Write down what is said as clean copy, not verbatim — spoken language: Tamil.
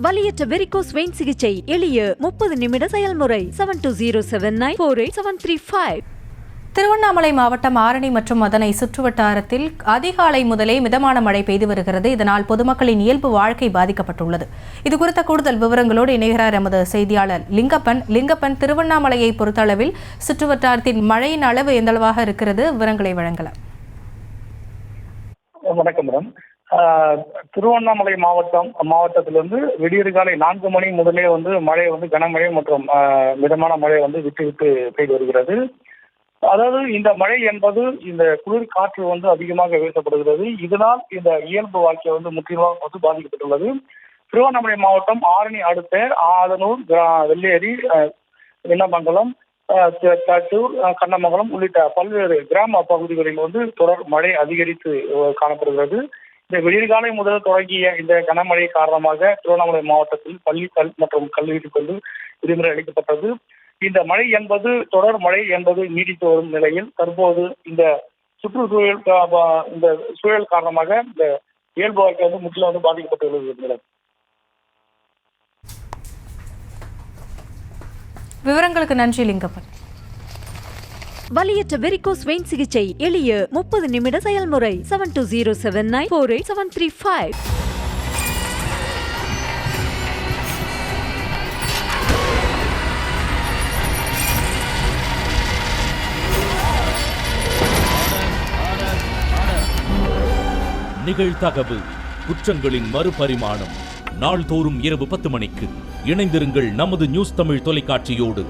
வலியற்ற வெரிகோஸ் வெயின் சிகிச்சை எளிய 30 நிமிட செயல்முறை 7209487335. திருவண்ணாமலை மாவட்டம் ஆரணி மற்றும் அதனை சுற்றுவட்டாரத்தில் அதிகாலை முதலே மிதமான மழை பெய்து வருகிறது. இதனால் பொதுமக்களின் இயல்பு வாழ்க்கை பாதிக்கப்பட்டுள்ளது. இதுகுறித்த கூடுதல் விவரங்களோடு இணைகிறார் எமது செய்தியாளர் லிங்கப்பன். திருவண்ணாமலையை பொறுத்தளவில் சுற்றுவட்டாரத்தின் மழையின் அளவு எந்தளவாக இருக்கிறது? விவரங்களை வழங்கலாம். வணக்கம் மேடம். திருவண்ணாமலை மாவட்டத்திலிருந்து விடியற்காலை 4 மணி முதலே மழை கனமழை மற்றும் மிதமான மழை விட்டு விட்டு பெய்து வருகிறது. அதாவது இந்த மழை என்பது இந்த குளிர் காற்று அதிகமாக வீசப்படுகிறது. இதனால் இந்த இயல்பு வாழ்க்கை முற்றிலுமாக பாதிக்கப்பட்டுள்ளது. திருவண்ணாமலை மாவட்டம் ஆரணி அடுத்த ஆதனூர், வெள்ளேரி, விண்ணமங்கலம், தட்டூர், கண்ணமங்கலம் உள்ளிட்ட பல்வேறு கிராம பகுதிகளில் தொடர் மழை அதிகரித்து காணப்படுகிறது. இந்த விடியற்காலை முதல் தொடங்கிய இந்த கனமழை காரணமாக திருவண்ணாமலை மாவட்டத்தில் பள்ளிகள் மற்றும் கல்லூரிக்கு விடுமுறை அளிக்கப்பட்டது. இந்த மழை என்பது தொடர் மழை என்பது நீடித்து வரும் நிலையில் தற்போது இந்த சுற்றுச்சூழல் இந்த சூழல் காரணமாக இந்த இயல்பு வாழ்க்கை முற்றிலும் பாதிக்கப்பட்டுள்ளது. விவரங்களுக்கு நன்றி லிங்கப்பன். வலியற்ற வெரிகோஸ் வெயின் சிகிச்சை எளிய 30 நிமிட செயல்முறை 7209487335. நிகழ்தகவு குற்றங்களின் மறுபரிமாணம் நாள்தோறும் இரவு 10 மணிக்கு இணைந்திருங்கள் நமது நியூஸ் தமிழ் தொலைக்காட்சியோடு.